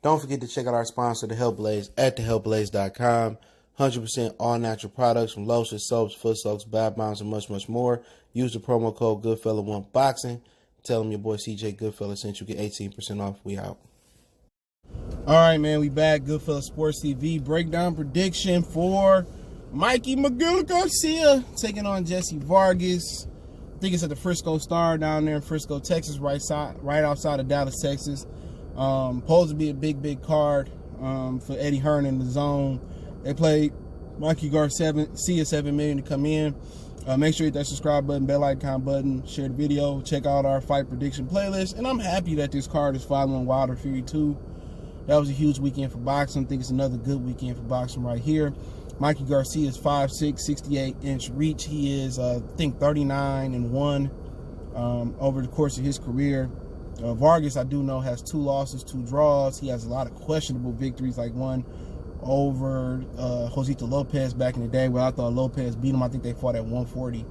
Don't forget to check out our sponsor, The Health Blaze, at thehealthblaze.com. 100% all natural products from lotions, soaps, foot soaks, bath bombs, and much, much more. Use the promo code Goodfella1Boxing. Tell them your boy CJ Goodfella sent you, get 18% off. We out. All right, man, we back. Goodfella Sports TV breakdown prediction for Mikey Garcia taking on Jessie Vargas. I think it's at the Frisco Star down there in Frisco, Texas, right outside of Dallas, Texas. Supposed to be a big card for Eddie Hearn in the zone. They played Mikey Garcia $7 million to come in. Make sure you hit that subscribe button, bell icon button, share the video, check out our fight prediction playlist. And I'm happy that this card is following Wilder Fury 2. That was a huge weekend for boxing. I think it's another good weekend for boxing right here. Mikey Garcia is 5'6", 68-inch reach. He is, I think, 39-1 over the course of his career. Vargas, I do know, has 2 losses, 2 draws. He has a lot of questionable victories, like one over Josito Lopez back in the day, where I thought Lopez beat him. I think they fought at 140. It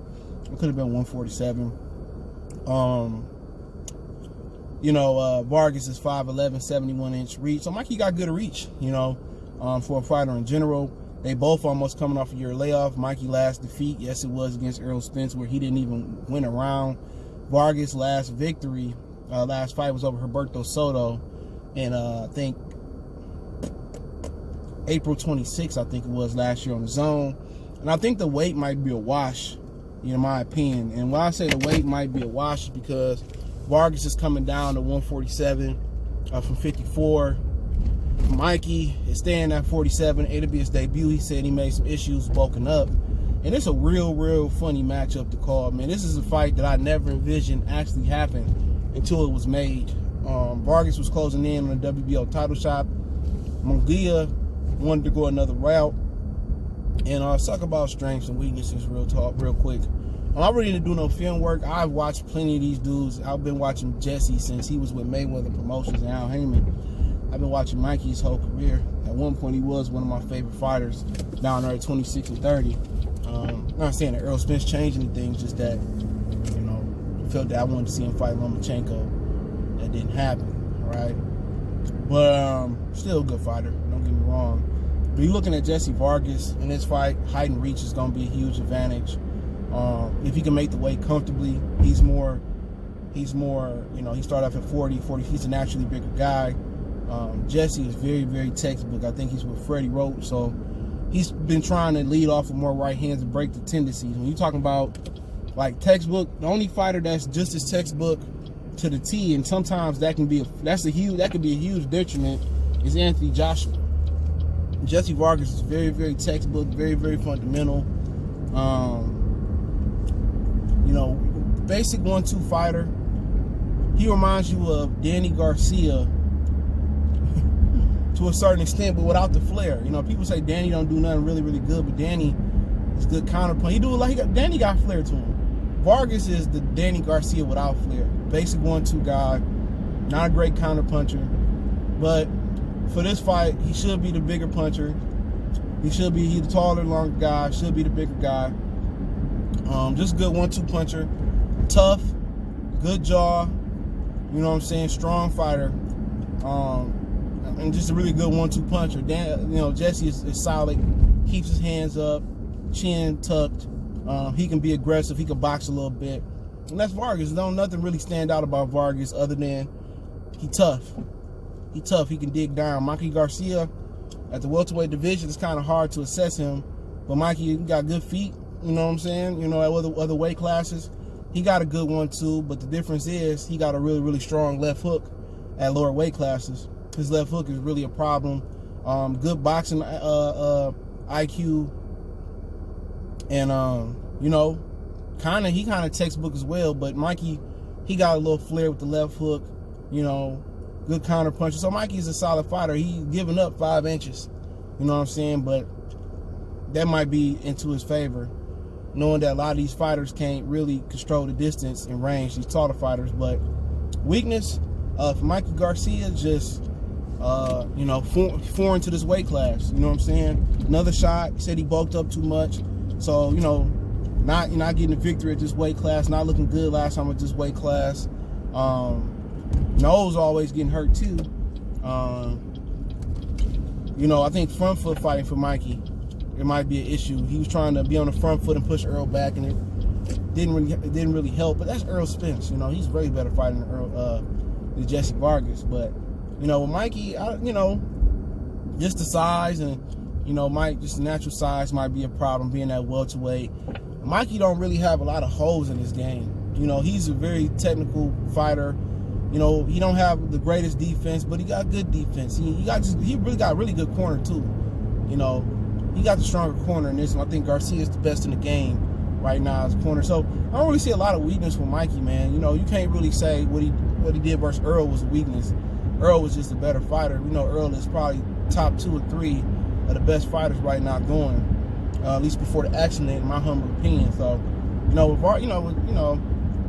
could have been 147. Vargas is 5'11", 71-inch reach. So Mikey got good reach, for a fighter in general. They both almost coming off a year layoff. Mikey last defeat, yes, it was against Errol Spence, where he didn't even win a round. Vargas' last victory, last fight was over Roberto Soto, and I think April 26th, I think it was, last year on the zone. And I think the weight might be a wash, in my opinion. And when I say the weight might be a wash, is because Vargas is coming down to 147 from 54. Mikey is staying at 47. It'll be his debut. He said he made some issues bulking up. And it's a real funny matchup to call, man. This is a fight that I never envisioned actually happened until it was made. Vargas was closing in on the WBO title shot. Munguia wanted to go another route. And let's talk about strengths and weaknesses real quick. I'm ready to do no film work. I've watched plenty of these dudes. I've been watching Jessie since he was with Mayweather Promotions and Al Heyman. I've been watching Mikey's whole career. At one point, he was one of my favorite fighters down there at 26 and 30. Not saying that Errol Spence changed anything, just that, I felt that I wanted to see him fight Lomachenko. That didn't happen, right? But still a good fighter, don't get me wrong. But you're looking at Jessie Vargas in this fight, height and reach is going to be a huge advantage. If he can make the weight comfortably, he's more, he started off at 40, he's a naturally bigger guy. Jessie is very textbook. I think he's with Freddie Roach, so he's been trying to lead off with more right hands and break the tendencies. When you're talking about like textbook, the only fighter that's just as textbook to the T, and sometimes that can be that could be a huge detriment, is Anthony Joshua. Jessie Vargas is very textbook, very fundamental. Basic 1-2 fighter. He reminds you of Danny Garcia to a certain extent, but without the flair. People say Danny don't do nothing really good, but Danny is good counterpunch. Danny got flair to him. Vargas is the Danny Garcia without flair. Basic 1-2 guy, not a great counterpuncher, but for this fight, he should be the bigger puncher. He's the taller, longer guy, should be the bigger guy. Just good 1-2 puncher. Tough, good jaw, strong fighter. And just a really good 1-2 puncher. Jessie is solid, keeps his hands up, chin tucked. He can be aggressive, he can box a little bit. And that's Vargas. Nothing really stand out about Vargas other than he tough. He can dig down. Mikey Garcia, at the welterweight division, it's kind of hard to assess him. But Mikey got good feet, at other weight classes. He got a good 1-2, but the difference is he got a really strong left hook at lower weight classes. His left hook is really a problem. Good boxing IQ, and he kind of textbook as well. But Mikey, he got a little flair with the left hook. Good counter puncher. So Mikey's a solid fighter. He's giving up 5 inches. But that might be into his favor, knowing that a lot of these fighters can't really control the distance and range, these taller fighters. But weakness for Mikey Garcia, just foreign to this weight class. Another shot. He said he bulked up too much. So, not getting a victory at this weight class, not looking good last time at this weight class. Nose always getting hurt too. You know, I think front foot fighting for Mikey, it might be an issue. He was trying to be on the front foot and push Earl back, and it didn't really help. But that's Earl Spence. You know, he's way better fighting than Jessie Vargas. But you know, with Mikey, you know, just the size and just the natural size might be a problem, being that welterweight. Mikey don't really have a lot of holes in his game. You know, he's a very technical fighter. You know, he don't have the greatest defense, but he got good defense. He really got really good corner too. You know, he got the stronger corner in this one. I think Garcia is the best in the game right now as a corner. So I don't really see a lot of weakness with Mikey, man. You know, you can't really say what he did versus Earl was a weakness. Earl was just a better fighter. You know, Earl is probably top 2 or 3 of the best fighters right now going, at least before the accident, in my humble opinion. So, you know,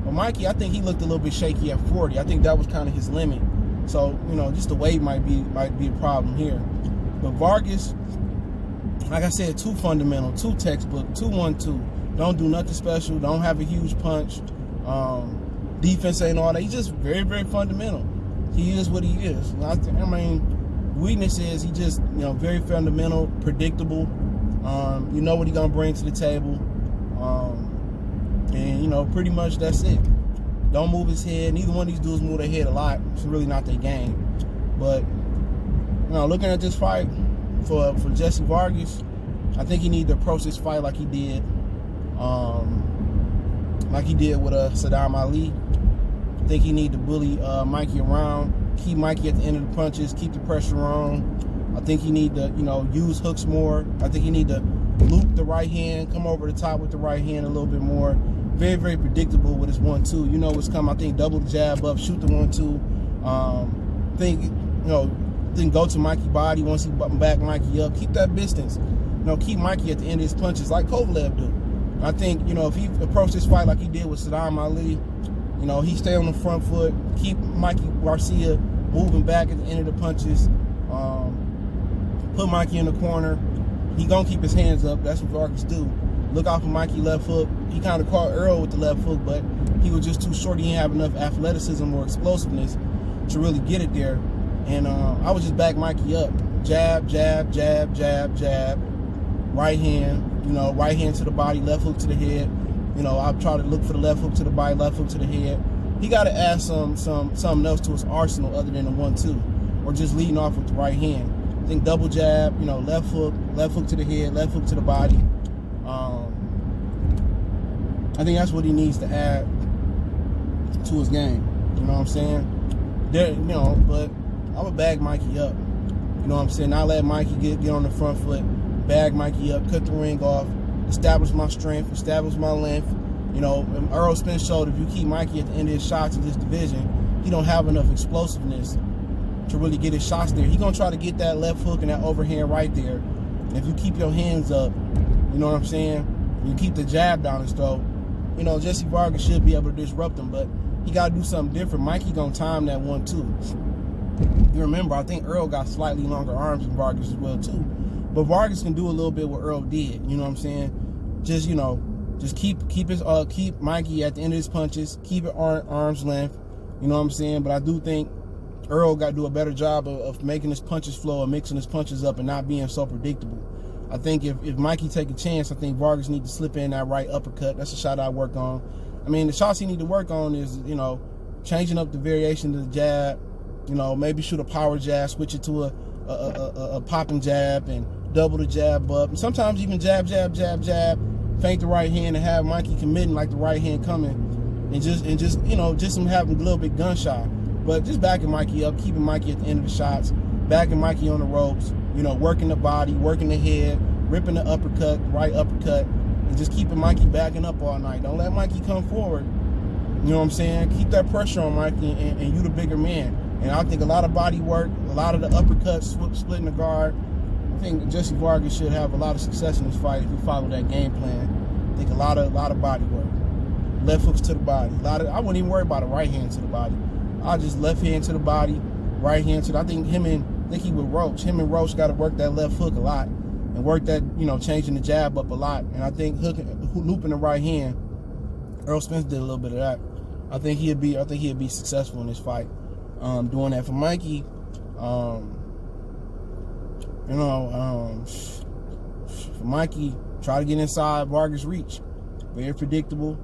with Mikey, I think he looked a little bit shaky at 40. I think that was kind of his limit. So, you know, just the weight might be a problem here. But Vargas, like I said, too fundamental, too textbook, 2-1-2. Don't do nothing special. Don't have a huge punch. Defense ain't all that. He's just very, very fundamental. He is what he is. I mean, weakness is he just, you know, very fundamental, predictable. You know what he's gonna bring to the table. And you know, pretty much that's it. Don't move his head. Neither one of these dudes move their head a lot. It's really not their game. But you know, looking at this fight for Jessie Vargas, I think he needs to approach this fight like he did with Saddam Ali. I think he need to bully Mikey around, keep Mikey at the end of the punches, keep the pressure on. I think he need to, you know, use hooks more. I think he need to loop the right hand, come over the top with the right hand a little bit more. Very, very predictable with his 1-2. You know what's coming. I think double the jab up, shoot the 1-2. Then go to Mikey body once he back Mikey up. Keep that distance. You know, keep Mikey at the end of his punches like Kovalev do. I think, you know, if he approached this fight like he did with Saddam Ali, you know, he stay on the front foot, keep Mikey Garcia moving back at the end of the punches, put Mikey in the corner. He gonna keep his hands up. That's what Vargas do. Look out for Mikey left hook. He kind of caught Earl with the left hook, but he was just too short. He didn't have enough athleticism or explosiveness to really get it there. And I would just back Mikey up. Jab, jab, jab, jab, jab. Right hand, you know, right hand to the body, left hook to the head. You know, I'll try to look for the left hook to the body, left hook to the head. He got to add something else to his arsenal other than the 1-2, or just leading off with the right hand. I think double jab, you know, left hook to the head, left hook to the body. I think that's what he needs to add to his game. You know what I'm saying? But I would bag Mikey up. You know what I'm saying? Not let Mikey get on the front foot, bag Mikey up, cut the ring off, establish my strength, establish my length. You know, Earl Spence showed if you keep Mikey at the end of his shots in this division, he don't have enough explosiveness to really get his shots there. He's going to try to get that left hook and that overhand right there. And if you keep your hands up, you know what I'm saying? You keep the jab down his throat. You know, Jessie Vargas should be able to disrupt him, but he got to do something different. Mikey going to time that 1-2. You remember, I think Earl got slightly longer arms than Vargas as well, too. But Vargas can do a little bit what Earl did. You know what I'm saying? Just, you know, just keep Mikey at the end of his punches, keep it arm's length. You know what I'm saying? But I do think Earl got to do a better job of making his punches flow and mixing his punches up and not being so predictable. I think if Mikey take a chance, I think Vargas need to slip in that right uppercut. That's a shot I work on. I mean, the shots he need to work on is, you know, changing up the variation of the jab. You know, maybe shoot a power jab, switch it to a popping jab, and double the jab up. And sometimes even jab, jab, jab, jab, feint the right hand and have Mikey committing like the right hand coming, and just you know, just him having a little bit gun shy. But just backing Mikey up, keeping Mikey at the end of the shots, backing Mikey on the ropes, you know, working the body, working the head, ripping the uppercut, right uppercut, and just keeping Mikey backing up all night. Don't let Mikey come forward. You know what I'm saying? Keep that pressure on Mikey, and you the bigger man. And I think a lot of body work, a lot of the uppercuts, splitting the guard. I think Jessie Vargas should have a lot of success in this fight if you follow that game plan. I think a lot of body work. Left hooks to the body. I wouldn't even worry about a right hand to the body. I'll just left hand to the body, right hand to the, I think he with Roach. Him and Roach got to work that left hook a lot and work that, you know, changing the jab up a lot. And I think looping the right hand, Earl Spence did a little bit of that. I think he'd be successful in this fight. Doing that for Mikey. You know, Mikey, try to get inside Vargas' reach. Very predictable.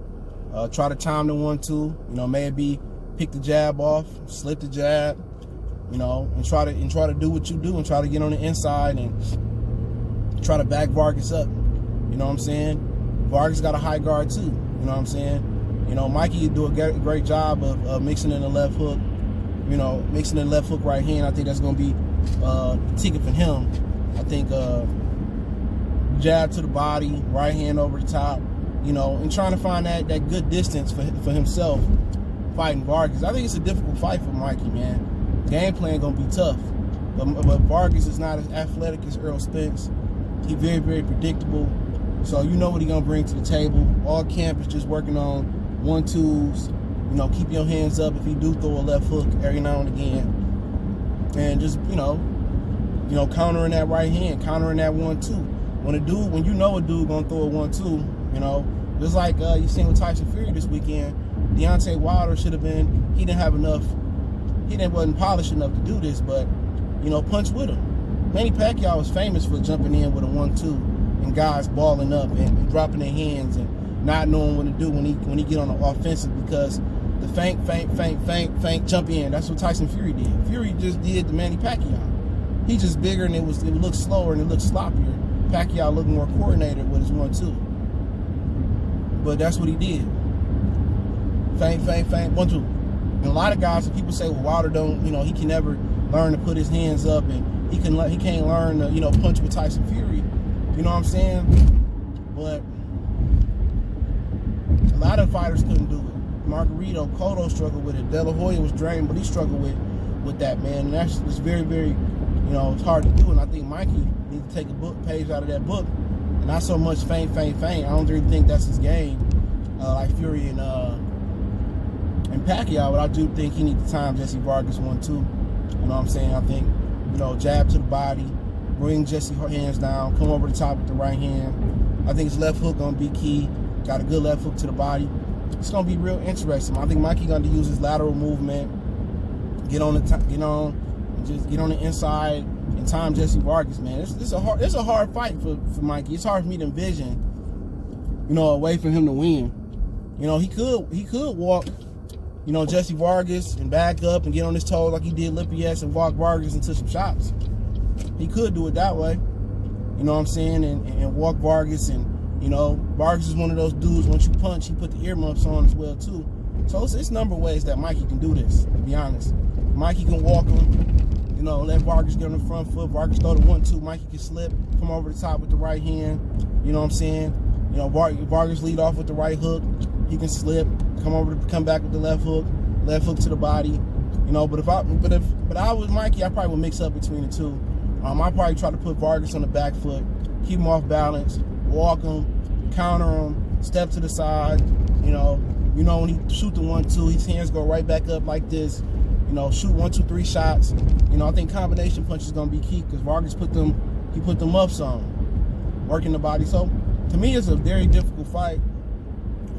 Try to time the 1-2. You know, maybe pick the jab off, slip the jab. You know, and try to do what you do and try to get on the inside and try to back Vargas up. You know what I'm saying? Vargas got a high guard too. You know what I'm saying? You know, Mikey do a great job of mixing in the left hook. You know, mixing in the left hook right hand. I think that's going to be the ticket for him. I think jab to the body, right hand over the top. You know, and trying to find that good distance for himself fighting Vargas. I think it's a difficult fight for Mikey, man. Game plan gonna be tough, but Vargas is not as athletic as Earl Spence. He very, very predictable. So you know what he gonna bring to the table. All camp is just working on 1-2s. You know, keep your hands up if you do throw a left hook every now and again, and just you know, countering that right hand, countering that 1-2. When you know a dude gonna throw a 1-2, you know, just like you seen with Tyson Fury this weekend. Deontay Wilder should have been. He didn't have enough. Wasn't polished enough to do this, but you know, punch with him. Manny Pacquiao was famous for jumping in with a 1-2 and guys balling up and dropping their hands and not knowing what to do when he get on the offensive, because the feint, jump in. That's what Tyson Fury did. Fury just did the Manny Pacquiao. He just bigger and it looked slower and it looked sloppier. Pacquiao looked more coordinated with his 1-2. But that's what he did. Feint, 1-2. And a lot of guys, and people say, well, Wilder don't, you know, he can never learn to put his hands up, and he can't learn to, you know, punch with Tyson Fury. You know what I'm saying? But a lot of fighters couldn't do it. Margarito, Cotto struggled with it. De La Hoya was drained, but he struggled with that, man. And that's very, very, you know, it's hard to do. And I think Mikey needs to take a page out of that book. And not so much feint. I don't really think that's his game, like Fury and Pacquiao, but I do think he needs to time Jessie Vargas 1-2. You know what I'm saying? I think, you know, jab to the body, bring Jessie hands down, come over the top with the right hand. I think his left hook gonna be key. Got a good left hook to the body. It's gonna be real interesting. I think Mikey gonna use his lateral movement, get on the inside and time Jessie Vargas. Man, it's a hard fight for Mikey. It's hard for me to envision, you know, a way for him to win. You know, he could walk, you know, Jessie Vargas and back up and get on his toes like he did Lipias and walk Vargas into some shots. He could do it that way, you know what I'm saying, and walk Vargas. And, you know, Vargas is one of those dudes, once you punch, he put the earmuffs on as well, too. So it's a number of ways that Mikey can do this, to be honest. Mikey can walk him, you know, let Vargas get on the front foot. Vargas throw the 1-2. Mikey can slip, come over the top with the right hand, you know what I'm saying. You know, Vargas lead off with the right hook. He can slip, come back with the left hook to the body, you know. But I was Mikey, I probably would mix up between the two. I probably try to put Vargas on the back foot, keep him off balance, walk him, counter him, step to the side. You know when he shoot the 1-2, his hands go right back up like this. You know, shoot 1, 2, 3 shots. You know, I think combination punch is gonna be key because Vargas put them up some, working the body. So to me, it's a very difficult fight.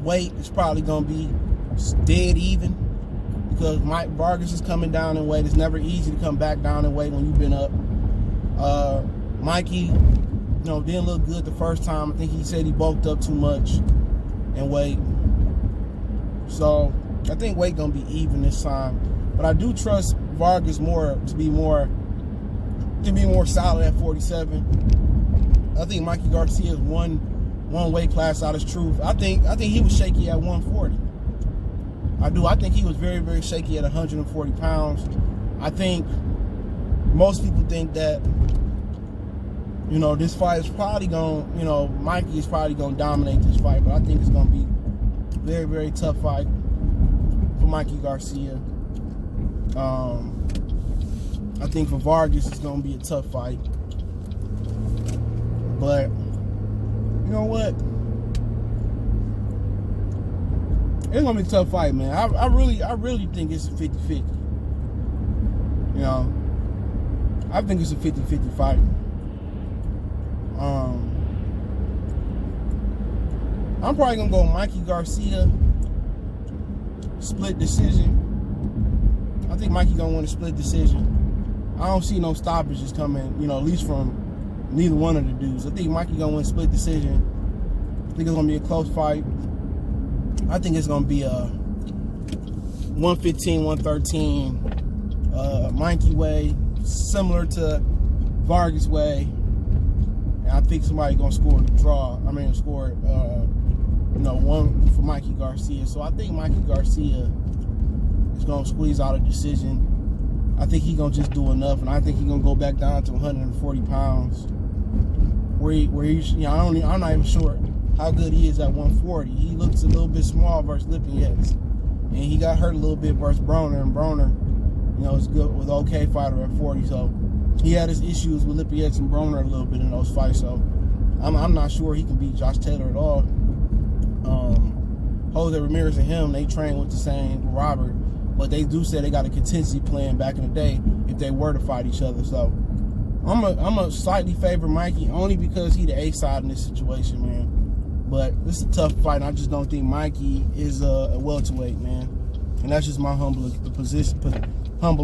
Weight is probably going to be dead even because Vargas is coming down in weight. It's never easy to come back down in weight when you've been up. Mikey, you know, didn't look good the first time. I think he said he bulked up too much in weight. So I think weight going to be even this time. But I do trust Vargas more to be more solid at 47. I think Mikey Garcia is one weight class out of truth. I think he was shaky at 140. I think he was very, very shaky at 140 pounds. I think most people think that, you know, this fight is probably going, you know, Mikey is probably going to dominate this fight, but I think it's going to be a very, very tough fight for Mikey Garcia. I think for Vargas it's going to be a tough fight. But you know what? It's gonna be a tough fight, man. I really think it's a 50-50. You know, I think it's a 50-50 fight. I'm probably gonna go Mikey Garcia, split decision. I think Mikey gonna win a split decision. I don't see no stoppages coming, you know, at least from neither one of the dudes. I think Mikey gonna win split decision. I think it's gonna be a close fight. I think it's gonna be a 115, 113 Mikey way, similar to Vargas way. And I think somebody gonna score the draw. I mean, score you know, one for Mikey Garcia. So I think Mikey Garcia is gonna squeeze out a decision. I think he's gonna just do enough, and I think he's gonna go back down to 140 pounds. Where he's, you know, I'm not even sure how good he is at 140. He looks a little bit small versus Lipinets, and he got hurt a little bit versus Broner, and Broner, you know, is good with okay fighter at 40. So he had his issues with Lipinets and Broner a little bit in those fights. So I'm not sure he can beat Josh Taylor at all. Jose Ramirez and him, they train with the same Robert, but they do say they got a contingency plan back in the day if they were to fight each other. So I'm a slightly favor Mikey only because he the A side in this situation, man. But this is a tough fight, and I just don't think Mikey is a welterweight, man. And that's just my humble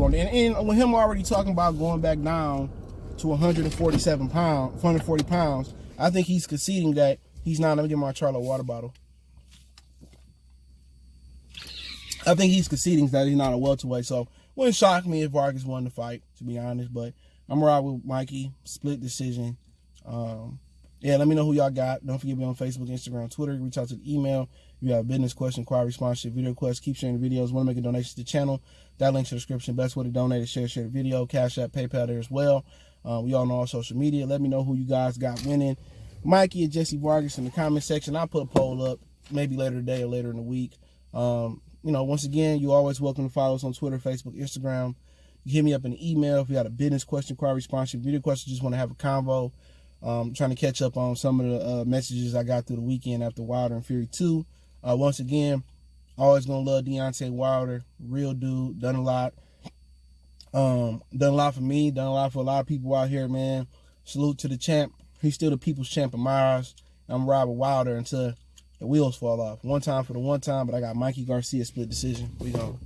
on it. And with him already talking about going back down to 140 pounds, I think he's conceding that he's not. Let me get my Charlo water bottle. I think he's conceding that he's not a welterweight. So wouldn't shock me if Vargas won the fight, to be honest. But I'm right with Mikey, split decision. Yeah, let me know who y'all got. Don't forget to be on Facebook, Instagram, Twitter. Reach out to the email. If you have a business question, inquiry, sponsorship, video request, keep sharing the videos. Want to make a donation to the channel? That link's in the description. Best way to donate is share the video. Cash App, PayPal there as well. We all know all social media. Let me know who you guys got winning, Mikey and Jessie Vargas, in the comment section. I'll put a poll up maybe later today or later in the week. You know, once again, you're always welcome to follow us on Twitter, Facebook, Instagram. You hit me up in the email if you got a business question, inquiry, sponsorship, video question, just want to have a convo. Trying to catch up on some of the messages I got through the weekend after Wilder and Fury 2. Once again, always gonna love Deontay Wilder, real dude, done a lot. Done a lot for me, done a lot for a lot of people out here, man. Salute to the champ. He's still the people's champ of my eyes. I'm riding with Wilder until the wheels fall off. One time for the one time, but I got Mikey Garcia split decision. We gone.